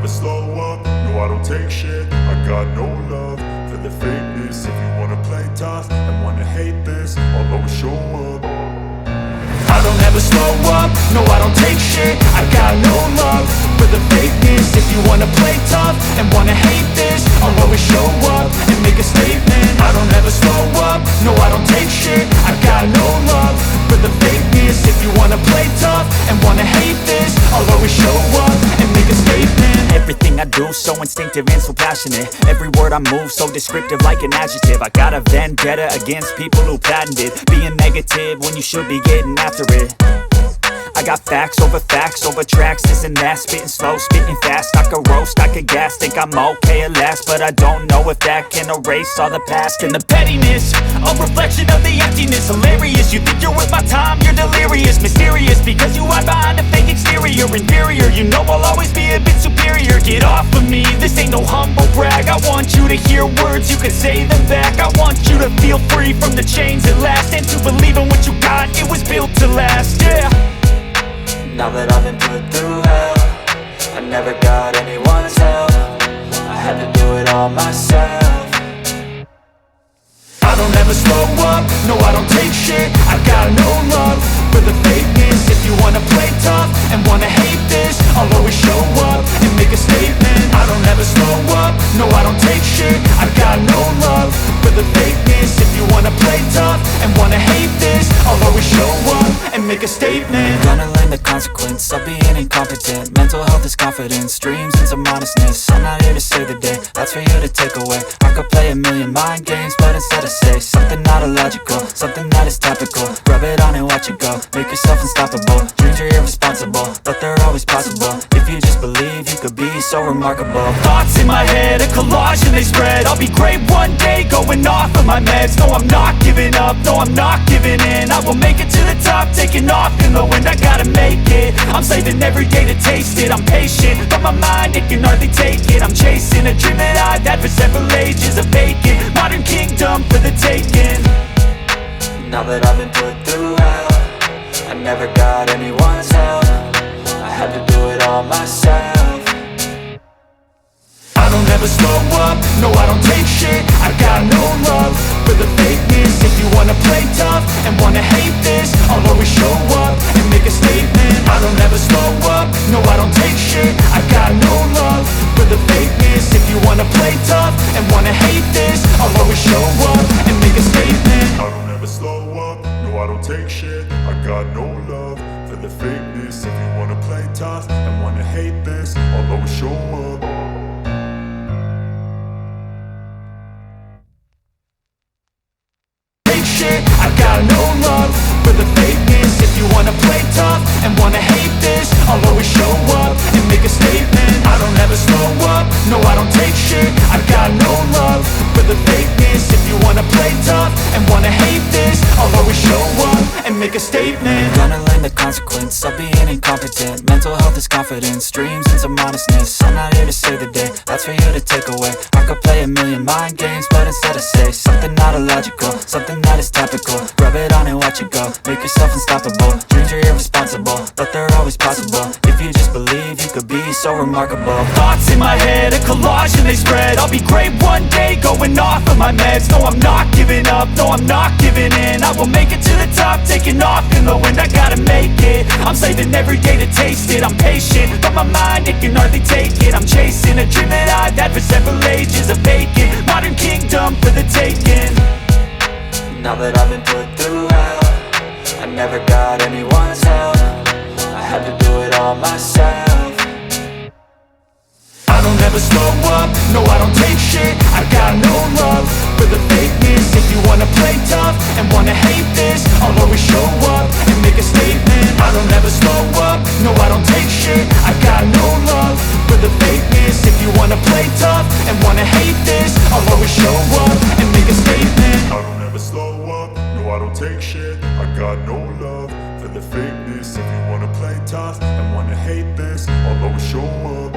slow up, no I don't take shit. I got no love for the fakeness. If you wanna play tough and wanna hate this, I'll always show up. I don't ever slow up, no I don't take shit. I got no love for the fakeness. If you wanna play tough and wanna hate this, I'll always show up and make a statement. I don't ever slow up, no I don't take shit. I got no love for the fakeness. If you wanna play tough and wanna hate this, I'll always show up and make a statement. Everything I do so instinctive and so passionate. Every word I move so descriptive like an adjective. I got a vendetta against people who patented being negative when you should be getting after it. I got facts over tracks, this and that. Spitting slow, spitting fast, I could roast, I could gas. Think I'm okay at last, but I don't know if that can erase all the past. And the pettiness, a reflection of the emptiness. Hilarious, you think you're worth my time, you're delirious. Mysterious, because you hide behind a fake exterior. Inferior, you know I'll always be a bit superior. Get off of me, this ain't no humble brag. I want you to hear words, you can say them back. I want you to feel free from the chains at last, and to believe in what you got, it was built to last, yeah. Now that I've been put through hell, I never got anyone's help. I had to do it all myself. I don't ever slow up, no I don't take shit. I got no love for the fakeness. If you wanna play tough and wanna hate this, I'll always show up and make a statement. I don't ever slow up, no I don't take shit. I got no love for the fakeness. If you wanna play tough and wanna hate this, I'll always show up and make a statement. Gonna learn the consequence of being incompetent. Mental health is confidence, dreams and some honestness. I'm not here to save the day, that's for you to take away. I could play a million mind games, but instead I say something not illogical, something that is topical. Rub it on and watch it go, make yourself unstoppable. Dreams are irresponsible, but they're always possible. If you just believe, you could be so remarkable. Thoughts in my head, a collage and they spread. I'll be great one day, going off of my meds. No, I'm not giving up, no, I'm not giving in. I will make it to the top, taking off in the wind. I gotta make it, I'm saving every day to taste it. I'm patient, but my mind, it can hardly take it. I'm chasing a dream that I've had for several ages. A vacant, modern kingdom for the taking. Now that I've been put through hell, I never got anyone's help. I had to do it all myself. I don't ever slow up, no I don't take shit. I got no love for the fakeness. If you wanna play tough and wanna hate this, I'll always show up and make a statement. I don't ever slow up, no I don't take shit. I got no love for the fakeness. If you wanna play tough and wanna hate this, I'll always show up and make a statement. I don't ever slow up, no I don't take shit. I got no love for the fakeness. If you wanna play tough and wanna hate this, I'll always show up. I got no love for the fakeness. If you wanna play tough and wanna hate this, I'll always show up and make a statement. I don't ever slow up, no I don't take shit. I got no love for the fakeness. If you wanna play tough and wanna hate this, I'll always show up and make a statement. Gonna learn the consequence of being incompetent. Mental health is confidence, dreams and some honestness. I'm not here to save the day, that's for you to take away. I could play a million mind games, but instead I say something not illogical, something that is topical. Rub it on and watch it go, make yourself unstoppable. Dreams are irresponsible, but they're always possible. If you just believe, you could be so remarkable. Thoughts in my head, a collage and they spread. I'll be great one day, going off of my meds. No, I'm not giving up, no, I'm not giving in. I will make it to the top, taking off in the wind. I gotta make it, I'm saving every day to taste it. I'm patient, but my mind, it can hardly take it. I'm chasing a dream that I've had for several ages. A vacant, modern kingdom for the taking. Now that I've been put through hell, I never got anyone's help. I had to do it all myself. I don't ever slow up, no I don't take shit. I got no love for the fakeness. If you wanna play tough and wanna hate this, I'll always show up and make a statement. I don't ever slow up, no I don't take shit. I got no love for the fakeness. If you wanna play tough and wanna hate this, I'll always show up and make a statement. I don't ever slow up, no I don't take shit. I got no love for the fakeness. If you wanna play tough and wanna hate this, I'll always show up.